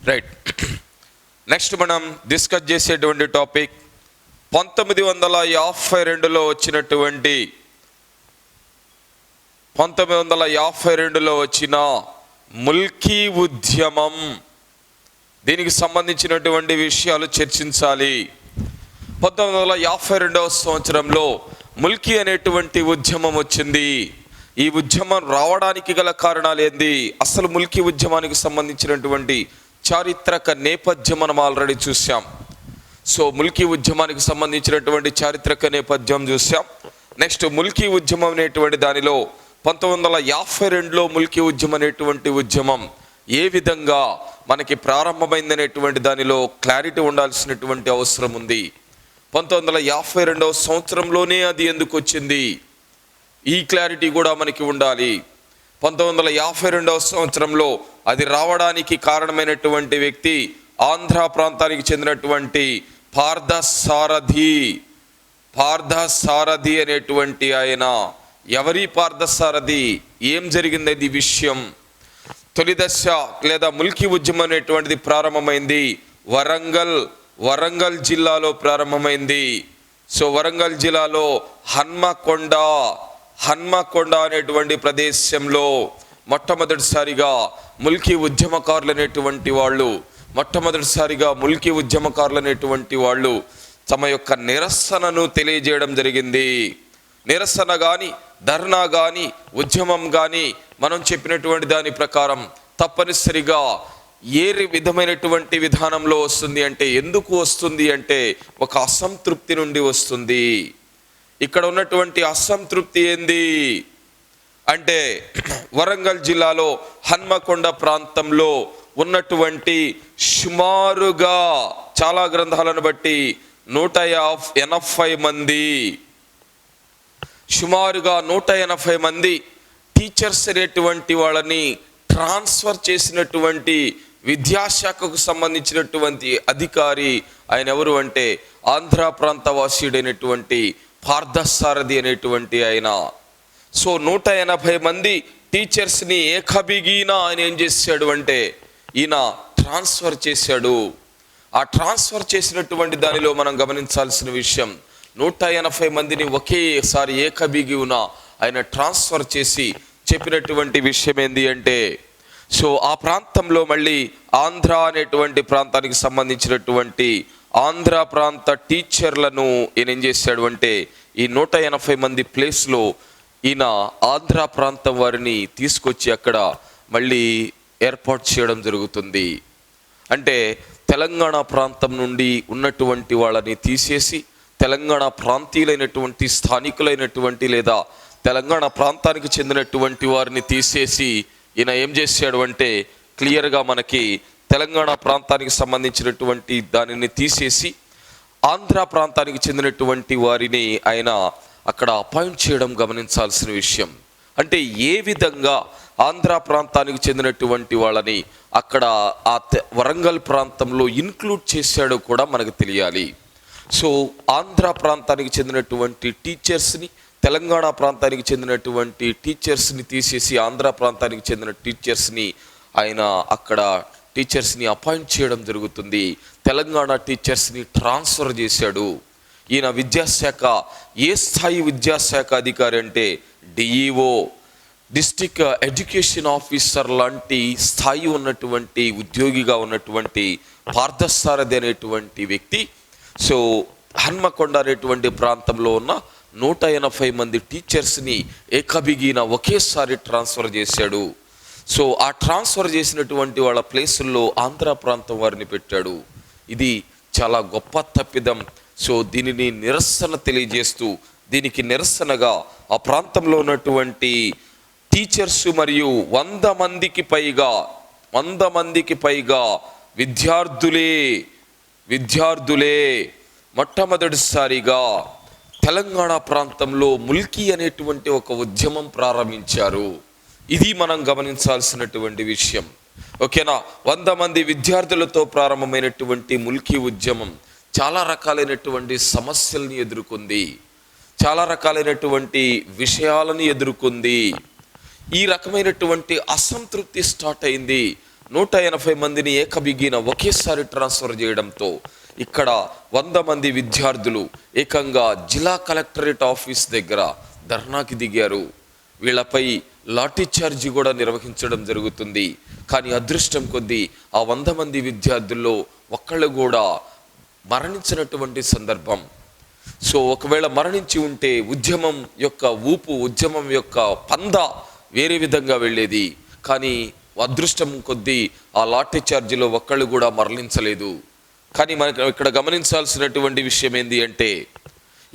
Right. Next మనం discuss చేసేటువంటి topic 1952లో వచ్చినటువంటి 1952లో వచ్చిన ముల్కీ ఉద్యమం. దీనికి సంబంధించినటువంటి విషయాలు చర్చించాలి. 1952వ సంవత్సరంలో ముల్కీ అనేటువంటి ఉద్యమం వచ్చింది. ఈ ఉద్యమం రావడానికి గల కారణాలు ఏంది, అసలు ముల్కీ ఉద్యమానికి సంబంధించినటువంటి చారిత్రక నేపథ్యం మనం ఆల్రెడీ చూసాం. సో ముల్కీ ఉద్యమానికి సంబంధించినటువంటి చారిత్రక నేపథ్యం చూసాం. నెక్స్ట్ ముల్కీ ఉద్యమం అనేటువంటి దానిలో 1952లో ముల్కీ ఉద్యమం అనేటువంటి ఉద్యమం ఏ విధంగా మనకి ప్రారంభమైందనేటువంటి దానిలో క్లారిటీ ఉండాల్సినటువంటి అవసరం ఉంది. 1952వ సంవత్సరంలోనే అది ఎందుకు వచ్చింది, ఈ క్లారిటీ కూడా మనకి ఉండాలి. 1952వ సంవత్సరంలో అది రావడానికి కారణమైనటువంటి వ్యక్తి ఆంధ్ర ప్రాంతానికి చెందినటువంటి పార్థసారథి అనేటువంటి ఆయన. ఎవరి పార్థసారథి, ఏం జరిగింది ఈ విషయం? తొలి దశ లేదా ముల్కీ ఉద్యమం అనేటువంటిది ప్రారంభమైంది వరంగల్ జిల్లాలో ప్రారంభమైంది. సో వరంగల్ జిల్లాలో హన్మకొండ అనేటువంటి ప్రదేశంలో మొట్టమొదటిసారిగా ముల్కీ ఉద్యమకారులు అనేటువంటి వాళ్ళు తమ యొక్క నిరసనను తెలియజేయడం జరిగింది. నిరసన కానీ, ధర్నా కానీ, ఉద్యమం కానీ మనం చెప్పినటువంటి దాని ప్రకారం తప్పనిసరిగా ఏ విధమైనటువంటి విధానంలో వస్తుంది అంటే, ఎందుకు వస్తుంది అంటే ఒక అసంతృప్తి నుండి వస్తుంది. ఇక్కడ ఉన్నటువంటి అసంతృప్తి ఏంది అంటే, వరంగల్ జిల్లాలో హన్మకొండ ప్రాంతంలో ఉన్నటువంటి సుమారుగా చాలా గ్రంథాలను బట్టి 180 మంది టీచర్స్ అనేటువంటి వాళ్ళని ట్రాన్స్ఫర్ చేసినటువంటి విద్యాశాఖకు సంబంధించినటువంటి అధికారి ఆయన ఎవరు అంటే ఆంధ్ర ప్రాంత వాసీయుడైనటువంటి పార్థసారథి అనేటువంటి ఆయన. సో 180 మంది టీచర్స్ని ఏకబిగిన ఆయన ఏం చేశాడు అంటే ఈయన ట్రాన్స్ఫర్ చేశాడు. ఆ ట్రాన్స్ఫర్ చేసినటువంటి దానిలో మనం గమనించాల్సిన విషయం, 180 మందిని ఒకేసారి ఏకబిగిన ఆయన ట్రాన్స్ఫర్ చేసి చెప్పినటువంటి విషయం ఏంది అంటే, సో ఆ ప్రాంతంలో మళ్ళీ ఆంధ్ర అనేటువంటి ప్రాంతానికి సంబంధించినటువంటి ఆంధ్ర ప్రాంత టీచర్లను ఈయన ఏం చేశాడు అంటే ఈ 180 మంది ప్లేస్లో ఈయన ఆంధ్ర ప్రాంతం వారిని తీసుకొచ్చి అక్కడ మళ్ళీ ఏర్పాటు చేయడం జరుగుతుంది. అంటే తెలంగాణ ప్రాంతం నుండి ఉన్నటువంటి వాళ్ళని తీసేసి తెలంగాణ ప్రాంతీయులైనటువంటి స్థానికులైనటువంటి లేదా తెలంగాణ ప్రాంతానికి చెందినటువంటి వారిని తీసేసి ఈయన ఏం చేశాడు అంటే క్లియర్గా మనకి తెలంగాణ ప్రాంతానికి సంబంధించినటువంటి దానిని తీసేసి ఆంధ్ర ప్రాంతానికి చెందినటువంటి వారిని ఆయన అక్కడ అపాయింట్ చేయడం గమనించాల్సిన విషయం. అంటే ఏ విధంగా ఆంధ్ర ప్రాంతానికి చెందినటువంటి వాళ్ళని అక్కడ ఆ వరంగల్ ప్రాంతంలో ఇన్క్లూడ్ చేశాడో కూడా మనకు తెలియాలి. సో ఆంధ్ర ప్రాంతానికి చెందినటువంటి టీచర్స్ని, తెలంగాణ ప్రాంతానికి చెందినటువంటి టీచర్స్ని తీసేసి ఆంధ్ర ప్రాంతానికి చెందిన టీచర్స్ని ఆయన అక్కడ టీచర్స్ని అపాయింట్ చేయడం జరుగుతుంది. తెలంగాణ టీచర్స్ని ట్రాన్స్ఫర్ చేశాడు. ఈయన విద్యాశాఖ ఏ స్థాయి విద్యాశాఖ అధికారి అంటే డిఈఓ, డిస్ట్రిక్ట్ ఎడ్యుకేషన్ ఆఫీసర్ లాంటి స్థాయి ఉన్నటువంటి ఉద్యోగిగా ఉన్నటువంటి పార్థసారథి అనేటువంటి వ్యక్తి. సో హన్మకొండ అనేటువంటి ప్రాంతంలో ఉన్న 180 మంది టీచర్స్ని ఏకబిగిన ఒకేసారి ట్రాన్స్ఫర్ చేశాడు. సో ఆ ట్రాన్స్ఫర్ చేసినటువంటి వాళ్ళ ప్లేసుల్లో ఆంధ్ర ప్రాంతం వారిని పెట్టాడు. ఇది చాలా గొప్ప తప్పిదం. సో దీనిని నిరసన తెలియజేస్తూ దీనికి నిరసనగా ఆ ప్రాంతంలో ఉన్నటువంటి టీచర్స్ మరియు 100 మందికి పైగా విద్యార్థులే మొట్టమొదటిసారిగా తెలంగాణ ప్రాంతంలో ముల్కీ అనేటువంటి ఒక ఉద్యమం ప్రారంభించారు. ఇది మనం గమనించాల్సినటువంటి విషయం. ఓకేనా? 100 మంది విద్యార్థులతో ప్రారంభమైనటువంటి ముల్కీ ఉద్యమం చాలా రకాలైనటువంటి సమస్యల్ని ఎదుర్కొంది, చాలా రకాలైనటువంటి విషయాలను ఎదుర్కొంది. ఈ రకమైనటువంటి అసంతృప్తి స్టార్ట్ అయింది. 180 మందిని ఏకబిగిన ఒకేసారి ట్రాన్స్ఫర్ చేయడంతో ఇక్కడ 100 మంది విద్యార్థులు ఏకంగా జిల్లా కలెక్టరేట్ ఆఫీస్ దగ్గర ధర్నాకి దిగారు. వీళ్ళపై లాఠీ చార్జీ కూడా నిర్వహించడం జరుగుతుంది. కానీ అదృష్టం కొద్దీ ఆ 100 మంది విద్యార్థుల్లో ఒక్కళ్ళు కూడా మరణించినటువంటి సందర్భం. సో ఒకవేళ మరణించి ఉంటే ఉద్యమం యొక్క ఊపు, ఉద్యమం యొక్క పంద వేరే విధంగా వెళ్ళేది. కానీ అదృష్టం కొద్దీ ఆ లాఠీ చార్జీలో ఒక్కళ్ళు కూడా మరణించలేదు. కానీ మనకు ఇక్కడ గమనించాల్సినటువంటి విషయం ఏంటి అంటే,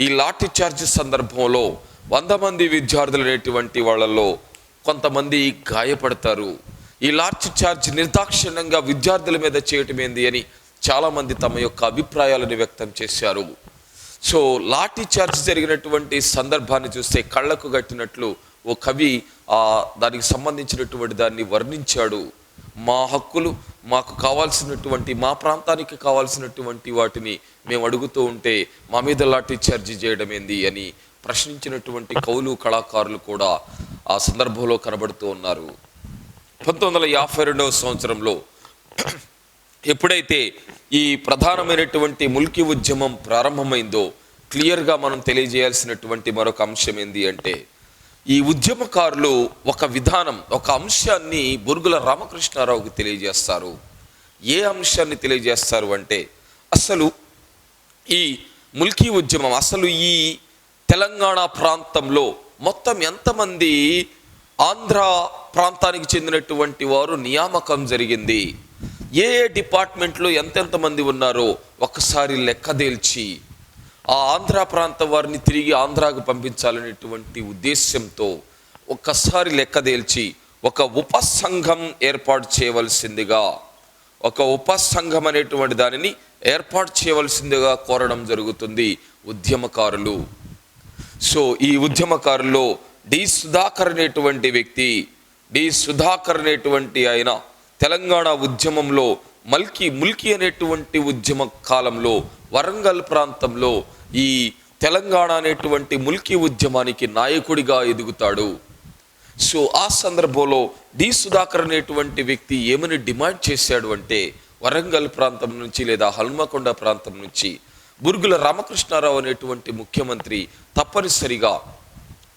ఈ లాఠీ చార్జ్ సందర్భంలో 100 మంది విద్యార్థులు అనేటువంటి వాళ్ళలో కొంతమంది గాయపడతారు. ఈ లాఠీ చార్జ్ నిర్దాక్షిణ్యంగా విద్యార్థుల మీద చేయటం ఏంది అని చాలామంది తమ యొక్క అభిప్రాయాలను వ్యక్తం చేశారు. సో లాఠీ చార్జ్ జరిగినటువంటి సందర్భాన్ని చూస్తే కళ్ళకు కట్టినట్లు ఓ కవి దానికి సంబంధించినటువంటి దాన్ని వర్ణించాడు. మా హక్కులు, మాకు కావాల్సినటువంటి, మా ప్రాంతానికి కావాల్సినటువంటి వాటిని మేము అడుగుతూ ఉంటే మా మీద లాఠీ చార్జీ చేయడం ఏంది అని ప్రశ్నించినటువంటి కవులు, కళాకారులు కూడా ఆ సందర్భంలో కనబడుతూ ఉన్నారు. 1952వ సంవత్సరంలో ఎప్పుడైతే ఈ ప్రధానమైనటువంటి ముల్కీ ఉద్యమం ప్రారంభమైందో క్లియర్గా మనం తెలియజేయాల్సినటువంటి మరొక అంశం ఏంది అంటే, ఈ ఉద్యమకారులు ఒక విధానం, ఒక అంశాన్ని బురుగుల రామకృష్ణారావుకి తెలియజేస్తారు. ఏ అంశాన్ని తెలియజేస్తారు అంటే, అసలు ఈ ముల్కీ ఉద్యమం, అసలు ఈ తెలంగాణ ప్రాంతంలో మొత్తం ఎంతమంది ఆంధ్ర ప్రాంతానికి చెందినటువంటి వారు నియామకం జరిగింది, ఏ డిపార్ట్మెంట్లో ఎంతెంతమంది ఉన్నారో ఒకసారి లెక్కదేల్చి ఆ ఆంధ్ర ప్రాంత వారిని తిరిగి ఆంధ్రాకు పంపించాలనేటువంటి ఉద్దేశంతో ఒక్కసారి లెక్కదేల్చి ఒక ఉపసంఘం ఏర్పాటు చేయవలసిందిగా, ఒక ఉపసంఘం అనేటువంటి దానిని ఏర్పాటు చేయవలసిందిగా కోరడం జరుగుతుంది ఉద్యమకారులు. సో ఈ ఉద్యమకారుల్లో డి సుధాకర్ అనేటువంటి వ్యక్తి, డి సుధాకర్ అనేటువంటి ఆయన తెలంగాణ ఉద్యమంలో ముల్కీ అనేటువంటి ఉద్యమ కాలంలో వరంగల్ ప్రాంతంలో ఈ తెలంగాణ అనేటువంటి ముల్కీ ఉద్యమానికి నాయకుడిగా ఎదుగుతాడు. సో ఆ సందర్భంలో డి సుధాకర్ అనేటువంటి వ్యక్తి ఏమని డిమాండ్ చేశాడు అంటే, వరంగల్ ప్రాంతం నుంచి లేదా హల్మకొండ ప్రాంతం నుంచి బురుగుల రామకృష్ణారావు అనేటువంటి ముఖ్యమంత్రి తప్పనిసరిగా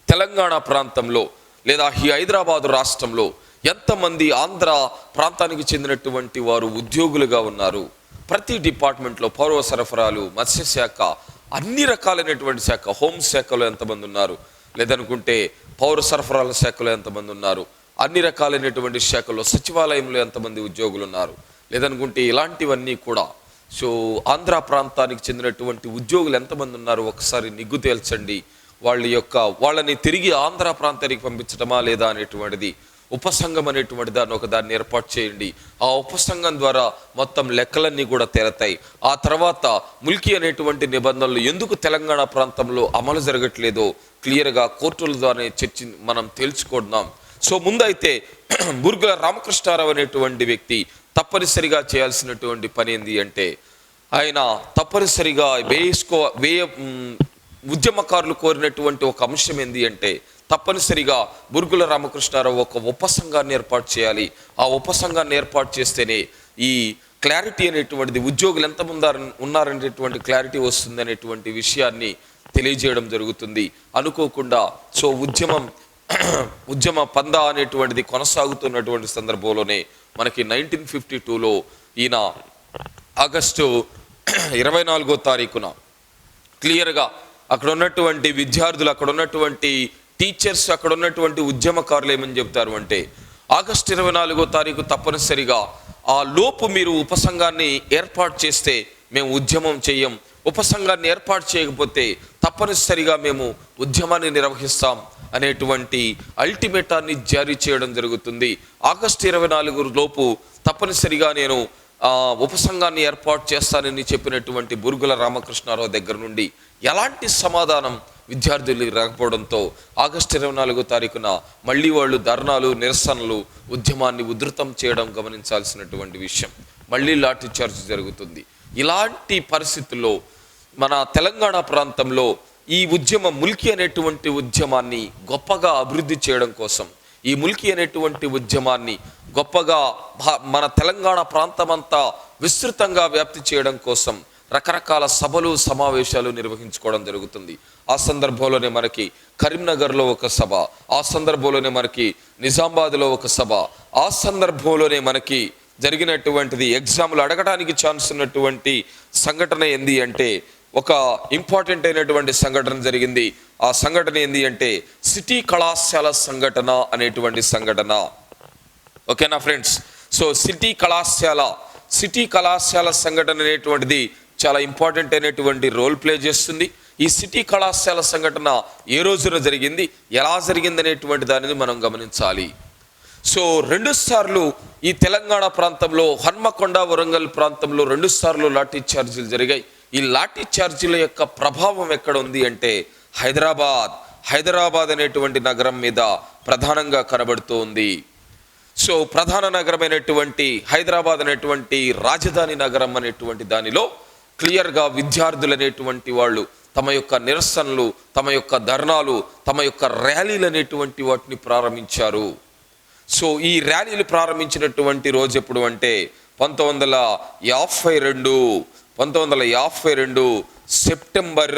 తెలంగాణ ప్రాంతంలో లేదా ఈ హైదరాబాదు రాష్ట్రంలో ఎంతమంది ఆంధ్ర ప్రాంతానికి చెందినటువంటి వారు ఉద్యోగులుగా ఉన్నారు, ప్రతి డిపార్ట్మెంట్లో పౌర సరఫరాలు, మత్స్యశాఖ, అన్ని రకాలైనటువంటి శాఖ, హోంశాఖలో ఎంతమంది ఉన్నారు, లేదనుకుంటే పౌర సరఫరాల శాఖలో ఎంతమంది ఉన్నారు, అన్ని రకాలైనటువంటి శాఖల్లో సచివాలయంలో ఎంతమంది ఉద్యోగులు ఉన్నారు, లేదనుకుంటే ఇలాంటివన్నీ కూడా. సో ఆంధ్ర ప్రాంతానికి చెందినటువంటి ఉద్యోగులు ఎంతమంది ఉన్నారు ఒకసారి నిగ్గు తేల్చండి. వాళ్ళని తిరిగి ఆంధ్ర ప్రాంతానికి పంపించడమా లేదా అనేటువంటిది ఉపసంఘం అనేటువంటి దాన్ని ఏర్పాటు చేయండి. ఆ ఉపసంఘం ద్వారా మొత్తం లెక్కలన్నీ కూడా తేలతాయి. ఆ తర్వాత ముల్కీ అనేటువంటి నిబంధనలు ఎందుకు తెలంగాణ ప్రాంతంలో అమలు జరగట్లేదో క్లియర్గా కోర్టుల ద్వారా మనం తేల్చుకుందాం. సో ముందైతే బురుగుల రామకృష్ణారావు అనేటువంటి వ్యక్తి తప్పనిసరిగా చేయాల్సినటువంటి పని ఏంది అంటే, ఆయన తప్పనిసరిగా ఉద్యమకారులు కోరినటువంటి ఒక అంశం ఏంది అంటే, తప్పనిసరిగా బురుగుల రామకృష్ణారావు ఒక ఉపసంఘాన్ని ఏర్పాటు చేయాలి. ఆ ఉపసంఘాన్ని ఏర్పాటు చేస్తేనే ఈ క్లారిటీ అనేటువంటిది, ఉద్యోగులు ఎంతమంది ఉన్నారనేటువంటి క్లారిటీ వస్తుంది అనేటువంటి విషయాన్ని తెలియజేయడం జరుగుతుంది. అనుకోకుండా సో ఉద్యమ పందా అనేటువంటిది కొనసాగుతున్నటువంటి సందర్భంలోనే మనకి 1952లో ఈయన ఆగస్టు 24వ తారీఖున క్లియర్గా అక్కడ ఉన్నటువంటి విద్యార్థులు, అక్కడ ఉన్నటువంటి టీచర్స్, అక్కడ ఉన్నటువంటి ఉద్యమకారులు ఏమని చెప్తారు అంటే, ఆగస్టు 24వ తారీఖు తప్పనిసరిగా ఆ లోపు మీరు ఉపసంఘాన్ని ఏర్పాటు చేస్తే మేము ఉద్యమం చెయ్యం, ఉపసంఘాన్ని ఏర్పాటు చేయకపోతే తప్పనిసరిగా మేము ఉద్యమాన్ని నిర్వహిస్తాం అనేటువంటి అల్టిమేటాన్ని జారీ చేయడం జరుగుతుంది. ఆగస్టు 24 లోపు తప్పనిసరిగా నేను ఉపసంఘాన్ని ఏర్పాటు చేస్తానని చెప్పినటువంటి బురుగుల రామకృష్ణారావు దగ్గర నుండి ఎలాంటి సమాధానం విద్యార్థులు రాకపోవడంతో ఆగస్టు 24వ తారీఖున మళ్ళీ వాళ్ళు ధర్నాలు, నిరసనలు, ఉద్యమాన్ని ఉధృతం చేయడం గమనించాల్సినటువంటి విషయం. మళ్ళీ లాఠీ చార్జ్ జరుగుతుంది. ఇలాంటి పరిస్థితుల్లో మన తెలంగాణ ప్రాంతంలో ఈ ముల్కీ అనేటువంటి ఉద్యమాన్ని గొప్పగా అభివృద్ధి చేయడం కోసం, ఈ ముల్కీ అనేటువంటి ఉద్యమాన్ని గొప్పగా మన తెలంగాణ ప్రాంతమంతా విస్తృతంగా వ్యాప్తి చేయడం కోసం రకరకాల సభలు సమావేశాలు నిర్వహించుకోవడం జరుగుతుంది. ఆ సందర్భంలోనే మనకి కరీంనగర్లో ఒక సభ, ఆ సందర్భంలోనే మనకి నిజామాబాద్లో ఒక సభ, ఆ సందర్భంలోనే మనకి జరిగినటువంటిది ఎగ్జామ్లు అడగడానికి ఛాన్స్ ఉన్నటువంటి సంఘటన ఏంది అంటే ఒక ఇంపార్టెంట్ అయినటువంటి సంఘటన జరిగింది. ఆ సంఘటన ఏంది అంటే సిటీ కళాశాల సంఘటన అనేటువంటి సంఘటన. ఓకేనా ఫ్రెండ్స్? సో సిటీ కళాశాల సంఘటన అనేటువంటిది చాలా ఇంపార్టెంట్ అయినటువంటి రోల్ ప్లే చేస్తుంది. ఈ సిటీ కళాశాల సంఘటన ఏ రోజున జరిగింది, ఎలా జరిగింది అనేటువంటి దానిని మనం గమనించాలి. సో 2 సార్లు ఈ తెలంగాణ ప్రాంతంలో హన్మకొండ వరంగల్ ప్రాంతంలో 2 సార్లు లాఠీ చార్జీలు జరిగాయి. ఈ లాఠీ చార్జీల యొక్క ప్రభావం ఎక్కడ ఉంది అంటే హైదరాబాద్ అనేటువంటి నగరం మీద ప్రధానంగా కనబడుతూ ఉంది. సో ప్రధాన నగరమైనటువంటి హైదరాబాద్ అనేటువంటి రాజధాని నగరం అనేటువంటి దానిలో క్లియర్గా విద్యార్థులు అనేటువంటి వాళ్ళు తమ యొక్క నిరసనలు, తమ యొక్క ధర్నాలు, తమ యొక్క ర్యాలీలు అనేటువంటి వాటిని ప్రారంభించారు. సో ఈ ర్యాలీలు ప్రారంభించినటువంటి రోజు ఎప్పుడు అంటే 1952 సెప్టెంబర్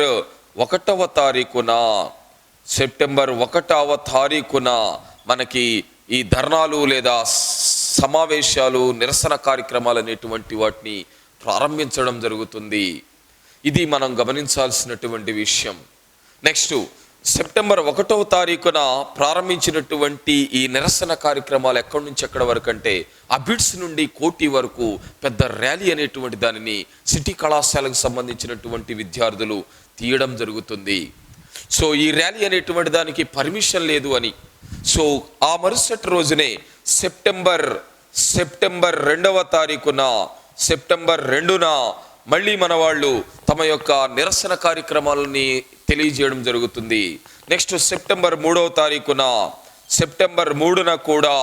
1వ తారీఖున మనకి ఈ ధర్నాలు లేదా సమావేశాలు, నిరసన కార్యక్రమాలు అనేటువంటి వాటిని ప్రారంభించడం జరుగుతుంది. ఇది మనం గమనించాల్సినటువంటి విషయం. నెక్స్ట్ సెప్టెంబర్ 1వ తారీఖున ప్రారంభించినటువంటి ఈ నిరసన కార్యక్రమాలు ఎక్కడి నుంచి ఎక్కడి వరకు అంటే అబిడ్స్ నుండి కోటి వరకు పెద్ద ర్యాలీ అనేటువంటి దానిని సిటీ కళాశాలకు సంబంధించినటువంటి విద్యార్థులు తీయడం జరుగుతుంది. సో ఈ ర్యాలీ అనేటువంటి దానికి పర్మిషన్ లేదు అని. సో ఆ మరుసటి రోజునే సెప్టెంబర్ 2న మళ్ళీ మన వాళ్ళు తమ యొక్క నిరసన కార్యక్రమాలని తెలియజేయడం జరుగుతుంది. నెక్స్ట్ సెప్టెంబర్ 3న కూడా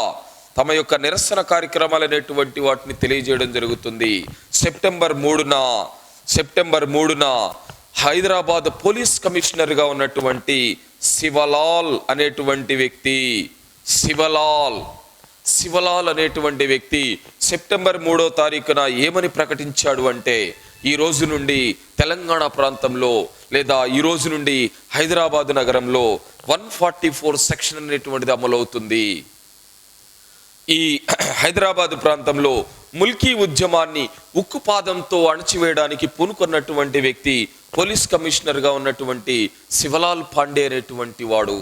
తమ యొక్క నిరసన కార్యక్రమాలు అనేటువంటి వాటిని తెలియజేయడం జరుగుతుంది. సెప్టెంబర్ 3న హైదరాబాద్ పోలీస్ కమిషనర్గా ఉన్నటువంటి శివలాల్ అనేటువంటి వ్యక్తి సెప్టెంబర్ 3వ తారీఖున ఏమని ప్రకటించాడు అంటే ఈ రోజు నుండి తెలంగాణ ప్రాంతంలో లేదా ఈ రోజు నుండి హైదరాబాద్ నగరంలో 144 సెక్షన్ అనేటువంటిది అమలవుతుంది. ఈ హైదరాబాద్ ప్రాంతంలో ముల్కీ ఉద్యమాన్ని ఉక్కుపాదంతో అణచివేయడానికి పూనుకున్నటువంటి వ్యక్తి పోలీస్ కమిషనర్గా ఉన్నటువంటి శివలాల్ పాండే అనేటువంటి వాడు.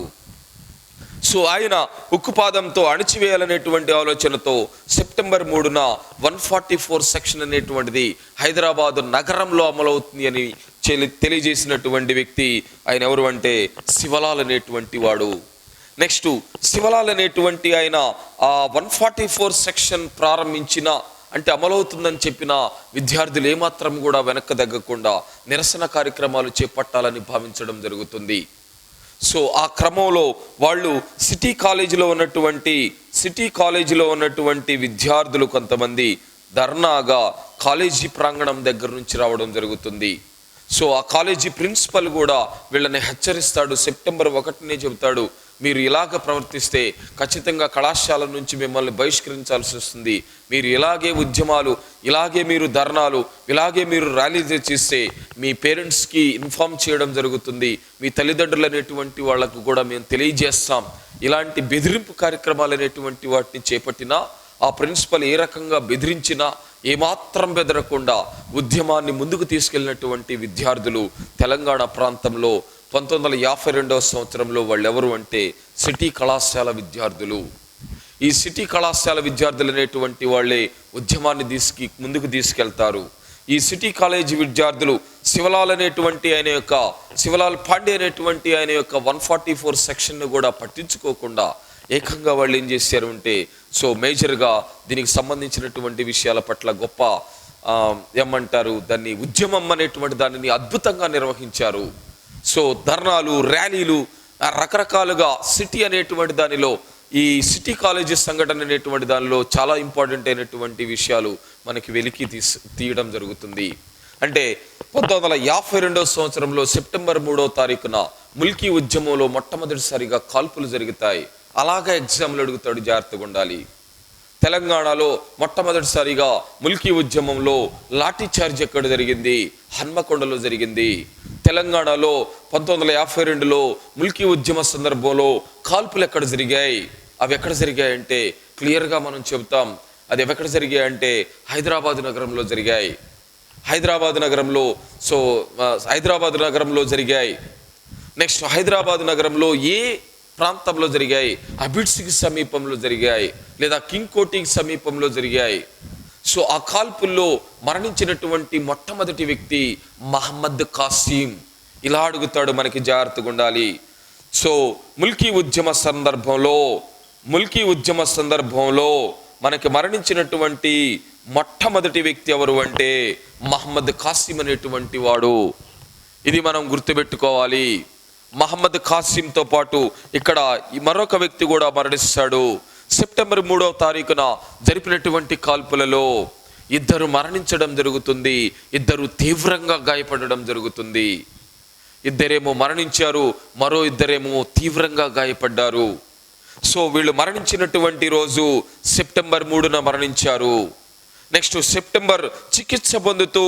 సో ఆయన ఉక్కుపాదంతో అణచివేయాలనేటువంటి ఆలోచనతో సెప్టెంబర్ 3న 144 సెక్షన్ అనేటువంటిది హైదరాబాద్ నగరంలో అమలవుతుంది అని తెలియజేసినటువంటి వ్యక్తి ఆయన ఎవరు అంటే శివలాల్ అనేటువంటి వాడు. నెక్స్ట్ శివలాల్ అనేటువంటి ఆయన ఆ 144 సెక్షన్ ప్రారంభించిన అంటే అమలవుతుందని చెప్పిన విద్యార్థులు ఏమాత్రం కూడా వెనక్కి తగ్గకుండా నిరసన కార్యక్రమాలు చేపట్టాలని భావించడం జరుగుతుంది. సో ఆ క్రమంలో వాళ్ళు సిటీ కాలేజీలో ఉన్నటువంటి విద్యార్థులు కొంతమంది ధర్నాగా కాలేజీ ప్రాంగణం దగ్గర నుంచి రావడం జరుగుతుంది. సో ఆ కాలేజీ ప్రిన్సిపల్ కూడా వీళ్ళని హెచ్చరిస్తాడు. సెప్టెంబర్ 1నే చెబుతాడు, మీరు ఇలాగ ప్రవర్తిస్తే ఖచ్చితంగా కళాశాల నుంచి మిమ్మల్ని బహిష్కరించాల్సి వస్తుంది. మీరు ఇలాగే ఉద్యమాలు, ఇలాగే మీరు ధర్నాలు, ఇలాగే మీరు ర్యాలీ చేస్తే మీ పేరెంట్స్కి ఇన్ఫార్మ్ చేయడం జరుగుతుంది, మీ తల్లిదండ్రులు అనేటువంటి వాళ్ళకు కూడా మేము తెలియజేస్తాం. ఇలాంటి బెదిరింపు కార్యక్రమాలు అనేటువంటి వాటిని చేపట్టినా ఆ ప్రిన్సిపల్ ఏ రకంగా బెదిరించినా ఏమాత్రం బెదరకుండా ఉద్యమాన్ని ముందుకు తీసుకెళ్ళినటువంటి విద్యార్థులు తెలంగాణ ప్రాంతంలో 1952వ సంవత్సరంలో వాళ్ళు ఎవరు అంటే సిటీ కళాశాల విద్యార్థులు. ఈ సిటీ కళాశాల విద్యార్థులు అనేటువంటి వాళ్ళే ఉద్యమాన్ని ముందుకు తీసుకెళ్తారు. ఈ సిటీ కాలేజీ విద్యార్థులు శివలాల్ పాండే అనేటువంటి ఆయన యొక్క 144 సెక్షన్ను కూడా పట్టించుకోకుండా ఏకంగా వాళ్ళు ఏం చేశారు అంటే సో మేజర్గా దీనికి సంబంధించినటువంటి విషయాల పట్ల గొప్ప ఏమంటారు దాన్ని ఉద్యమం అనేటువంటి దానిని అద్భుతంగా నిర్వహించారు. సో ధర్నాలు, ర్యాలీలు రకరకాలుగా సిటీ అనేటువంటి దానిలో ఈ సిటీ కాలేజీ సంఘటన అనేటువంటి దానిలో చాలా ఇంపార్టెంట్ అయినటువంటి విషయాలు మనకి వెలికి తీయడం జరుగుతుంది. అంటే 1952వ సంవత్సరంలో సెప్టెంబర్ 3వ తారీఖున ముల్కీ ఉద్యమంలో మొట్టమొదటిసారిగా కాల్పులు జరుగుతాయి. అలాగా ఎగ్జామ్లు అడుగుతాడు, జాగ్రత్తగా ఉండాలి. తెలంగాణలో మొట్టమొదటిసారిగా ముల్కీ ఉద్యమంలో లాఠీ చార్జ్ ఎక్కడ జరిగింది? హన్మకొండలో జరిగింది. తెలంగాణలో 1952లో ముల్కీ ఉద్యమ సందర్భంలో కాల్పులు ఎక్కడ జరిగాయి? అవి ఎక్కడ జరిగాయంటే క్లియర్గా మనం చెబుతాం. అది ఎక్కడ జరిగాయంటే హైదరాబాద్ నగరంలో జరిగాయి. హైదరాబాద్ నగరంలో జరిగాయి. నెక్స్ట్ హైదరాబాద్ నగరంలో ఏ ప్రాంతంలో జరిగాయి? అబిడ్స్కి సమీపంలో జరిగాయి, లేదా కింగ్ కోటికి సమీపంలో జరిగాయి. సో ఆ కాల్పుల్లో మరణించినటువంటి మొట్టమొదటి వ్యక్తి మహమ్మద్ కాసిం. ఇలా అడుగుతాడు, మనకి జాగ్రత్తగా ఉండాలి. సో ముల్కీ ఉద్యమ సందర్భంలో మనకి మరణించినటువంటి మొట్టమొదటి వ్యక్తి ఎవరు అంటే మహమ్మద్ కాసిం అనేటువంటి వాడు. ఇది మనం గుర్తుపెట్టుకోవాలి. మహమ్మద్ కాసింతో పాటు ఇక్కడ మరొక వ్యక్తి కూడా మరణిస్తాడు. సెప్టెంబర్ 3వ తారీఖున జరిపినటువంటి కాల్పులలో ఇద్దరు మరణించడం జరుగుతుంది, ఇద్దరు తీవ్రంగా గాయపడడం జరుగుతుంది. ఇద్దరేమో మరణించారు, మరో ఇద్దరేమో తీవ్రంగా గాయపడ్డారు. సో వీళ్ళు మరణించినటువంటి రోజు సెప్టెంబర్ 3న మరణించారు. నెక్స్ట్ సెప్టెంబర్ చికిత్స పొందుతూ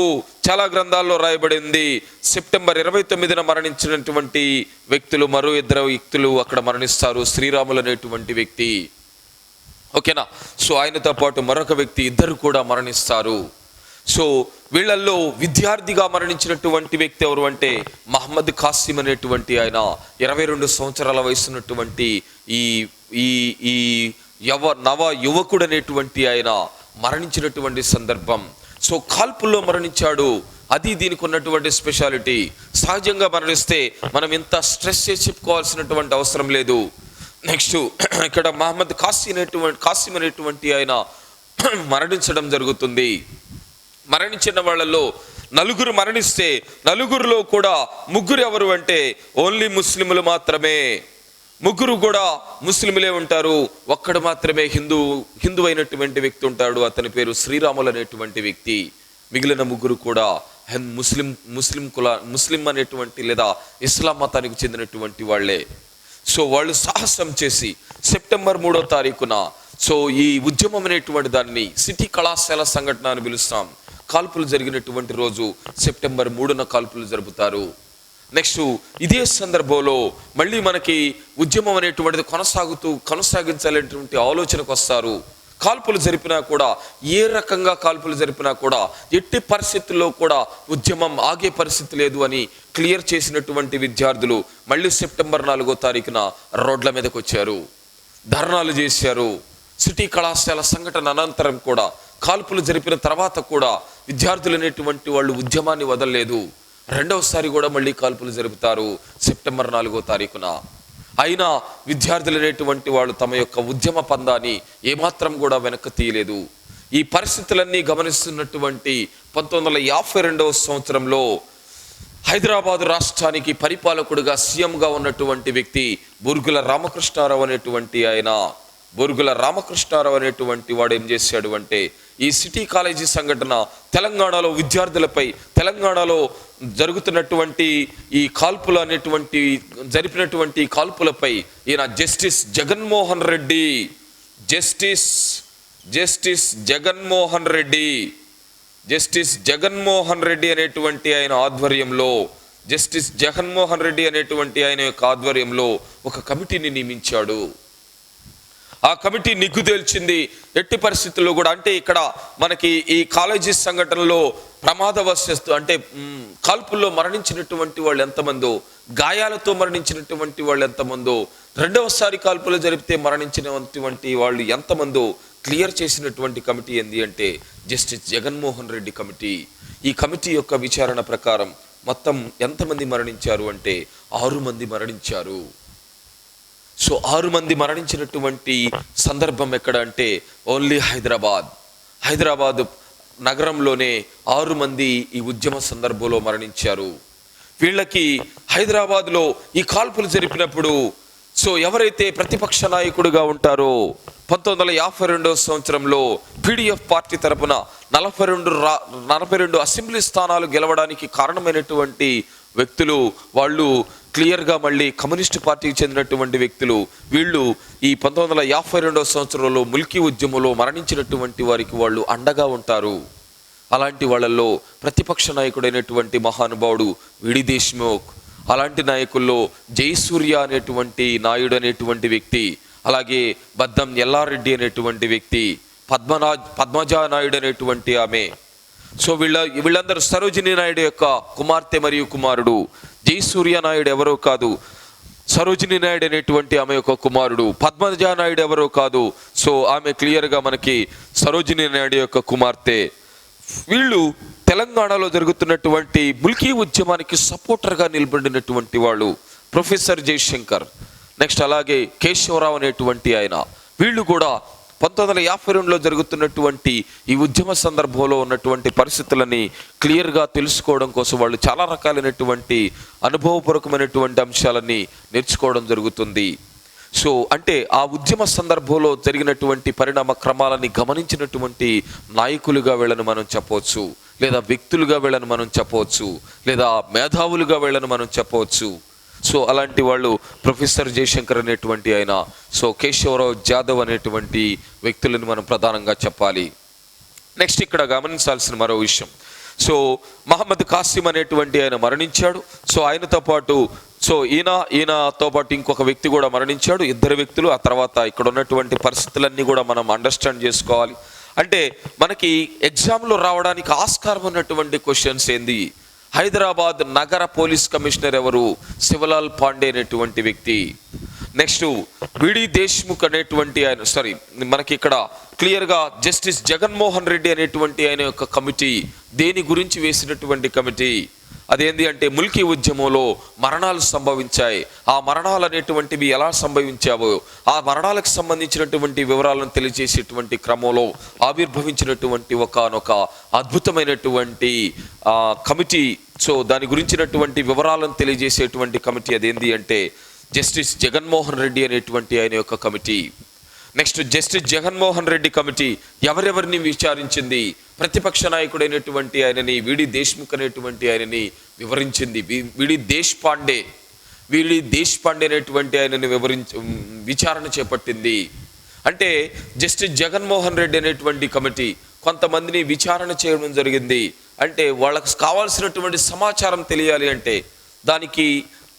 చాలా గ్రంథాల్లో రాయబడింది సెప్టెంబర్ 29న మరణించినటువంటి వ్యక్తులు, మరో ఇద్దరు వ్యక్తులు అక్కడ మరణిస్తారు. శ్రీరాములు అనేటువంటి వ్యక్తి, ఓకేనా. సో ఆయనతో పాటు మరొక వ్యక్తి, ఇద్దరు కూడా మరణిస్తారు. సో వీళ్ళల్లో విద్యార్థిగా మరణించినటువంటి వ్యక్తి ఎవరు అంటే మహమ్మద్ కాసిం అనేటువంటి ఆయన 22 సంవత్సరాల వయసున్నటువంటి ఈ నవ యువకుడు అనేటువంటి ఆయన మరణించినటువంటి సందర్భం. సో కాల్పుల్లో మరణించాడు. అది దీనికి ఉన్నటువంటి స్పెషాలిటీ. సహజంగా మరణిస్తే మనం ఇంత స్ట్రెస్ చేసి చెప్పుకోవాల్సినటువంటి అవసరం లేదు. నెక్స్ట్ ఇక్కడ మహమ్మద్ కాసిం అనేటువంటి ఆయన మరణించడం జరుగుతుంది. మరణించిన వాళ్ళలో నలుగురు మరణిస్తే నలుగురిలో కూడా ముగ్గురు ఎవరు అంటే ఓన్లీ ముస్లింలు మాత్రమే. ముగ్గురు కూడా ముస్లింలే ఉంటారు. ఒక్కడు మాత్రమే హిందూ అయినటువంటి వ్యక్తి ఉంటాడు. అతని పేరు శ్రీరాములు అనేటువంటి వ్యక్తి. మిగిలిన ముగ్గురు కూడా ముస్లిం అనేటువంటి లేదా ఇస్లాం మతానికి చెందినటువంటి వాళ్ళే. సో వాళ్ళు సాహసం చేసి సెప్టెంబర్ 3వ తారీఖున సో ఈ ఉద్యమం అనేటువంటి దాన్ని సిటీ కళాశాల సంఘటన అని పిలుస్తాం. కాల్పులు జరిగినటువంటి రోజు సెప్టెంబర్ 3న కాల్పులు జరుపుతారు. నెక్స్ట్ ఇదే సందర్భంలో మళ్ళీ మనకి ఉద్యమం అనేటువంటిది కొనసాగించాలనేటువంటి ఆలోచనకు వస్తారు. కాల్పులు జరిపినా కూడా, ఏ రకంగా కాల్పులు జరిపినా కూడా ఎట్టి పరిస్థితుల్లో కూడా ఉద్యమం ఆగే పరిస్థితి లేదు అని క్లియర్ చేసినటువంటి విద్యార్థులు మళ్ళీ సెప్టెంబర్ 4వ తారీఖున రోడ్ల మీదకి వచ్చారు, ధర్నాలు చేశారు. సిటీ కళాశాల సంఘటన అనంతరం కూడా, కాల్పులు జరిపిన తర్వాత కూడా విద్యార్థులు అనేటువంటి వాళ్ళు ఉద్యమాన్ని వదలలేదు. రెండవసారి కూడా మళ్ళీ కాల్పులు జరుపుతారు సెప్టెంబర్ 4వ తారీఖున. అయినా విద్యార్థులు అనేటువంటి వాళ్ళు తమ యొక్క ఉద్యమ పందాన్ని ఏమాత్రం కూడా వెనక్కి తీయలేదు. ఈ పరిస్థితులన్నీ గమనిస్తున్నటువంటి 1952వ సంవత్సరంలో హైదరాబాద్ రాష్ట్రానికి పరిపాలకుడిగా సీఎంగా ఉన్నటువంటి వ్యక్తి బూర్గుల రామకృష్ణారావు అనేటువంటి వాడు ఏం చేశాడు అంటే ఈ సిటీ కాలేజీ సంఘటన తెలంగాణలో విద్యార్థులపై, తెలంగాణలో జరుగుతున్నటువంటి ఈ కాల్పులు అనేటువంటి జరిపినటువంటి కాల్పులపై ఈయన జస్టిస్ జగన్మోహన్ రెడ్డి అనేటువంటి ఆయన ఆధ్వర్యంలో ఒక కమిటీని నియమించాడు. ఆ కమిటీ నిగ్గు తేల్చింది ఎట్టి పరిస్థితుల్లో కూడా, అంటే ఇక్కడ మనకి ఈ కాలేజీ సంఘటనలో ప్రమాదవశాత్తు అంటే కాల్పుల్లో మరణించినటువంటి వాళ్ళు ఎంతమందో, గాయాలతో మరణించినటువంటి వాళ్ళు ఎంతమందో, రెండవసారి కాల్పులు జరిపితే మరణించినటువంటి వాళ్ళు ఎంతమందో క్లియర్ చేసినటువంటి కమిటీ ఏంది అంటే జస్టిస్ జగన్మోహన్ రెడ్డి కమిటీ. ఈ కమిటీ యొక్క విచారణ ప్రకారం మొత్తం ఎంతమంది మరణించారు అంటే 6 మంది మరణించారు. సో 6 మంది మరణించినటువంటి సందర్భం ఎక్కడ అంటే ఓన్లీ హైదరాబాద్ నగరంలోనే 6 మంది ఈ ఉద్యమ సందర్భంలో మరణించారు. వీళ్ళకి హైదరాబాద్లో ఈ కాల్పులు జరిపినప్పుడు సో ఎవరైతే ప్రతిపక్ష నాయకుడిగా ఉంటారో 1952వ సంవత్సరంలో పీడిఎఫ్ పార్టీ తరపున 42 అసెంబ్లీ స్థానాలు గెలవడానికి కారణమైనటువంటి వ్యక్తులు వాళ్ళు క్లియర్గా మళ్ళీ కమ్యూనిస్టు పార్టీకి చెందినటువంటి వ్యక్తులు వీళ్ళు ఈ 1952 సంవత్సరంలో ముల్కీ ఉద్యమంలో మరణించినటువంటి వారికి వాళ్ళు అండగా ఉంటారు. అలాంటి వాళ్ళల్లో ప్రతిపక్ష నాయకుడైనటువంటి మహానుభావుడు విడి దేశ్ముఖ్, అలాంటి నాయకుల్లో జయసూర్య అనేటువంటి నాయుడు అనేటువంటి వ్యక్తి, అలాగే బద్దం ఎల్లారెడ్డి అనేటువంటి వ్యక్తి, పద్మజా నాయుడు అనేటువంటి ఆమె. సో వీళ్ళందరూ సరోజినీ నాయుడు యొక్క కుమార్తె మరియు కుమారుడు. జయసూర్య నాయుడు ఎవరో కాదు, సరోజినీ నాయుడు అనేటువంటి ఆమె యొక్క కుమారుడు. పద్మజా నాయుడు ఎవరో కాదు, సో ఆమె క్లియర్గా మనకి సరోజినీ నాయుడు యొక్క కుమార్తె. వీళ్ళు తెలంగాణలో జరుగుతున్నటువంటి ముల్కీ ఉద్యమానికి సపోర్టర్గా నిలబడినటువంటి వాళ్ళు. ప్రొఫెసర్ జయశంకర్, నెక్స్ట్ అలాగే కేశవరావు అనేటువంటి ఆయన, వీళ్ళు కూడా 1952లో జరుగుతున్నటువంటి ఈ ఉద్యమ సందర్భంలో ఉన్నటువంటి పరిస్థితులని క్లియర్గా తెలుసుకోవడం కోసం వాళ్ళు చాలా రకాలైనటువంటి అనుభవపూర్వకమైనటువంటి అంశాలని నేర్చుకోవడం జరుగుతుంది. సో అంటే ఆ ఉద్యమ సందర్భంలో జరిగినటువంటి పరిణామ క్రమాలని గమనించినటువంటి నాయకులుగా వీళ్ళని మనం చెప్పవచ్చు, లేదా వ్యక్తులుగా వీళ్ళని మనం చెప్పవచ్చు, లేదా మేధావులుగా వీళ్ళని మనం చెప్పవచ్చు. సో అలాంటి వాళ్ళు ప్రొఫెసర్ జయశంకర్ అనేటువంటి ఆయన, సో కేశవరావు జాదవ్ అనేటువంటి వ్యక్తులను మనం ప్రధానంగా చెప్పాలి. నెక్స్ట్ ఇక్కడ గమనించాల్సిన మరో విషయం, సో మహమ్మద్ కాసిం అనేటువంటి ఆయన మరణించాడు. సో ఆయనతో పాటు ఈయనతో పాటు ఇంకొక వ్యక్తి కూడా మరణించాడు, ఇద్దరు వ్యక్తులు. ఆ తర్వాత ఇక్కడ ఉన్నటువంటి పరిస్థితులన్నీ కూడా మనం అండర్స్టాండ్ చేసుకోవాలి. అంటే మనకి ఎగ్జామ్లో రావడానికి ఆస్కారం ఉన్నటువంటి క్వశ్చన్స్ ఏంది? హైదరాబాద్ నగర పోలీస్ కమిషనర్ ఎవరు? శివలాల్ పాండే అనేటువంటి వ్యక్తి. నెక్స్ట్ విడి దేశ్ముఖ్ అనేటువంటి ఆయన, మనకి ఇక్కడ క్లియర్గా జస్టిస్ జగన్మోహన్ రెడ్డి అనేటువంటి ఆయన యొక్క కమిటీ దేని గురించి వేసినటువంటి కమిటీ? అదేంటి అంటే ముల్కీ ఉద్యమంలో మరణాలు సంభవించాయి, ఆ మరణాలు అనేటువంటివి ఎలా సంభవించావో ఆ మరణాలకు సంబంధించినటువంటి వివరాలను తెలియజేసేటువంటి క్రమంలో ఆవిర్భవించినటువంటి ఒకనొక అద్భుతమైనటువంటి కమిటీ. సో దాని గురించినటువంటి వివరాలను తెలియజేసేటువంటి కమిటీ అదేంటి అంటే జస్టిస్ జగన్మోహన్ రెడ్డి అనేటువంటి ఆయన యొక్క committee. Next justice Jaganmohan Reddy committee ఎవరెవరిని విచారించింది? ప్రతిపక్ష నాయకుడైనటువంటి ఆయనని విడి దేశ్ముఖ్ అనేటువంటి ఆయనని వివరించింది. విడి దేశపాండే అనేటువంటి ఆయనని విచారణ చేపట్టింది. అంటే జస్టిస్ జగన్మోహన్ రెడ్డి అనేటువంటి కమిటీ కొంతమందిని విచారణ చేయడం జరిగింది. అంటే వాళ్ళకు కావాల్సినటువంటి సమాచారం తెలియాలి అంటే దానికి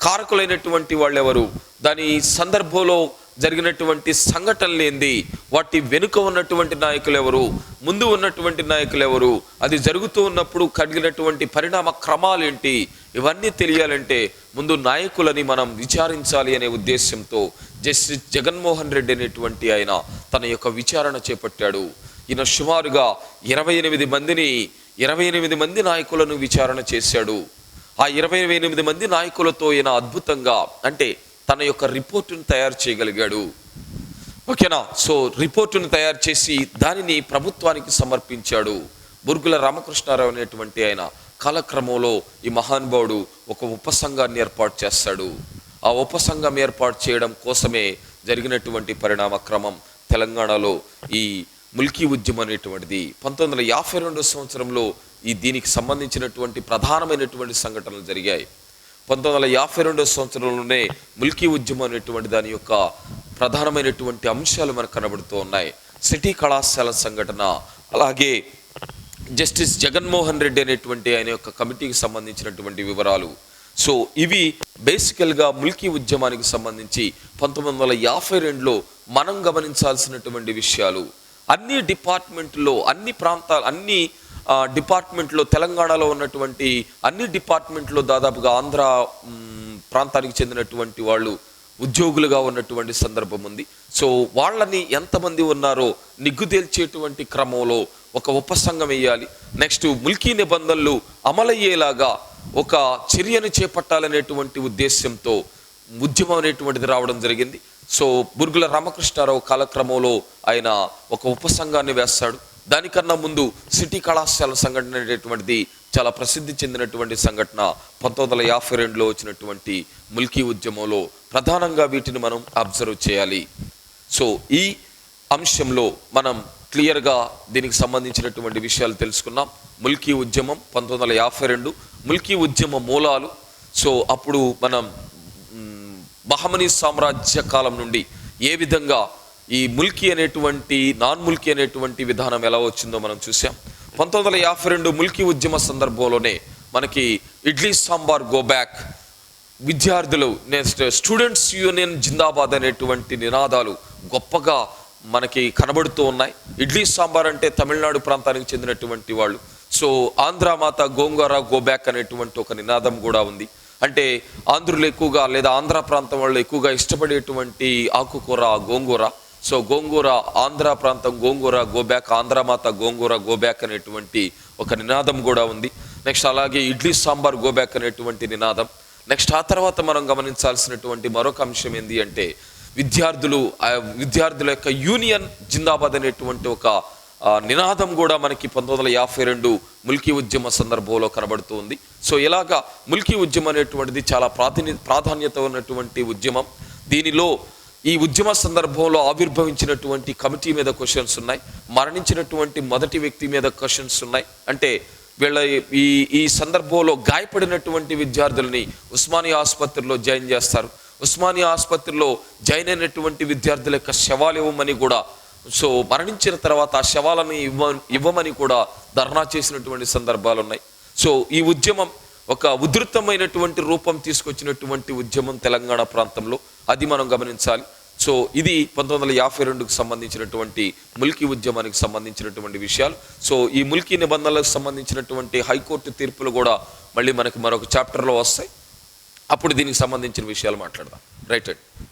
కారకులైనటువంటి వాళ్ళు ఎవరు, దాని సందర్భంలో జరిగినటువంటి సంఘటనలు ఏంది, వాటి వెనుక ఉన్నటువంటి నాయకులు ఎవరు, ముందు ఉన్నటువంటి నాయకులు ఎవరు, అది జరుగుతూ ఉన్నప్పుడు కలిగినటువంటి పరిణామ క్రమాలు ఏంటి, ఇవన్నీ తెలియాలంటే ముందు నాయకులని మనం విచారించాలి అనే ఉద్దేశంతో జస్టిస్ జగన్మోహన్ రెడ్డి అనేటువంటి ఆయన తన యొక్క విచారణ చేపట్టాడు. ఈయన సుమారుగా 28 మంది నాయకులను విచారణ చేశాడు. ఆ 28 మంది నాయకులతో ఈయన అద్భుతంగా అంటే తన యొక్క రిపోర్టును తయారు చేయగలిగాడు. ఓకేనా? సో రిపోర్టును తయారు చేసి దానిని ప్రభుత్వానికి సమర్పించాడు. బుర్గుల రామకృష్ణారావు అనేటువంటి ఆయన కాలక్రమంలో ఈ మహానుభావుడు ఒక ఉపసంఘాన్ని ఏర్పాటు చేస్తాడు. ఆ ఉపసంఘం ఏర్పాటు చేయడం కోసమే జరిగినటువంటి పరిణామ క్రమం తెలంగాణలో ఈ ముల్కీ ఉద్యమం అనేటువంటిది 1952 సంవత్సరంలో దీనికి సంబంధించినటువంటి ప్రధానమైనటువంటి సంఘటనలు జరిగాయి. 1952 సంవత్సరంలోనే ముల్కీ ఉద్యమం అనేటువంటి దాని యొక్క ప్రధానమైనటువంటి అంశాలు మనకు కనబడుతూ ఉన్నాయి. సిటీ కళాశాల సంఘటన, అలాగే జస్టిస్ జగన్మోహన్ రెడ్డి అనేటువంటి ఆయన యొక్క కమిటీకి సంబంధించినటువంటి వివరాలు. సో ఇవి బేసికల్గా ముల్కీ ఉద్యమానికి సంబంధించి 1952లో మనం గమనించాల్సినటువంటి విషయాలు. అన్ని డిపార్ట్మెంట్లో, అన్ని ప్రాంతాలు, అన్ని డిపార్ట్మెంట్లో, తెలంగాణలో ఉన్నటువంటి అన్ని డిపార్ట్మెంట్లో దాదాపుగా ఆంధ్ర ప్రాంతానికి చెందినటువంటి వాళ్ళు ఉద్యోగులుగా ఉన్నటువంటి సందర్భం ఉంది. సో వాళ్ళని ఎంతమంది ఉన్నారో నిగ్గుదేల్చేటువంటి క్రమంలో ఒక ఉపసంఘం వేయాలి. నెక్స్ట్ ముల్కీ నిబంధనలు అమలయ్యేలాగా ఒక చర్యను చేపట్టాలనేటువంటి ఉద్దేశంతో ఉద్యమం అనేటువంటిది రావడం జరిగింది. సో బుర్గుల రామకృష్ణారావు కాలక్రమంలో ఆయన ఒక ఉపసంఘాన్ని వేస్తాడు. దానికన్నా ముందు సిటీ కళాశాల సంఘటన అనేటువంటిది చాలా ప్రసిద్ధి చెందినటువంటి సంఘటన. 1952లో వచ్చినటువంటి ముల్కీ ఉద్యమంలో ప్రధానంగా వీటిని మనం అబ్జర్వ్ చేయాలి. సో ఈ అంశంలో మనం క్లియర్గా దీనికి సంబంధించినటువంటి విషయాలు తెలుసుకున్నాం. ముల్కీ ఉద్యమం 1952, ముల్కీ ఉద్యమ మూలాలు. సో అప్పుడు మనం బహమనీ సామ్రాజ్య కాలం నుండి ఏ విధంగా ఈ ముల్కీ అనేటువంటి నాన్ ముల్కీ అనేటువంటి విధానం ఎలా వచ్చిందో మనం చూసాం. 1952 ముల్కీ ఉద్యమ సందర్భంలోనే మనకి ఇడ్లీ సాంబార్ గో బ్యాక్, విద్యార్థులు నెక్స్ట్ స్టూడెంట్స్ యూనియన్ జిందాబాద్ అనేటువంటి నినాదాలు గొప్పగా మనకి కనబడుతూ ఉన్నాయి. ఇడ్లీ సాంబార్ అంటే తమిళనాడు ప్రాంతానికి చెందినటువంటి వాళ్ళు. సో ఆంధ్రామాత గోంగూర గో బ్యాక్ అనేటువంటి ఒక నినాదం కూడా ఉంది. అంటే ఆంధ్రులు ఎక్కువగా లేదా ఆంధ్ర ప్రాంతం వాళ్ళు ఎక్కువగా ఇష్టపడేటువంటి ఆకుకూర గోంగూర. సో గోంగూర ఆంధ్ర ప్రాంతం గోంగూర గో బ్యాక్, ఆంధ్రామాత గోంగూర గో బ్యాక్ అనేటువంటి ఒక నినాదం కూడా ఉంది. నెక్స్ట్ అలాగే ఇడ్లీ సాంబార్ గో బ్యాక్ అనేటువంటి నినాదం. నెక్స్ట్ ఆ తర్వాత మనం గమనించాల్సినటువంటి మరొక అంశం ఏంటి అంటే విద్యార్థుల యొక్క యూనియన్ జిందాబాద్ అనేటువంటి ఒక నినాదం కూడా మనకి 1952 ముల్కీ ఉద్యమ సందర్భంలో కనబడుతూ ఉంది. సో ఇలాగా ముల్కీ ఉద్యమం అనేటువంటిది చాలా ప్రాధాన్యత ఉన్నటువంటి ఉద్యమం. దీనిలో ఈ ఉద్యమ సందర్భంలో ఆవిర్భవించినటువంటి కమిటీ మీద క్వశ్చన్స్ ఉన్నాయి, మరణించినటువంటి మొదటి వ్యక్తి మీద క్వశ్చన్స్ ఉన్నాయి. అంటే వీళ్ళ ఈ సందర్భంలో గాయపడినటువంటి విద్యార్థులని ఉస్మానియా ఆసుపత్రిలో జాయిన్ చేస్తారు. ఉస్మానియా ఆసుపత్రిలో జాయిన్ అయినటువంటి విద్యార్థుల యొక్క శవాలు ఇవ్వమని కూడా, సో మరణించిన తర్వాత ఆ శవాలను ఇవ్వమని కూడా ధర్నా చేసినటువంటి సందర్భాలు ఉన్నాయి. సో ఈ ఉద్యమం ఒక ఉధృతమైనటువంటి రూపం తీసుకొచ్చినటువంటి ఉద్యమం తెలంగాణ ప్రాంతంలో, అది మనం గమనించాలి. సో ఇది 1952కు సంబంధించినటువంటి ముల్కీ ఉద్యమానికి సంబంధించినటువంటి విషయాలు. సో ఈ ముల్కీ నిబంధనలకు సంబంధించినటువంటి హైకోర్టు తీర్పులు కూడా మళ్ళీ మనకి మరొక చాప్టర్లో వస్తాయి. అప్పుడు దీనికి సంబంధించిన విషయాలు మాట్లాడదాం. రైట్ అండి.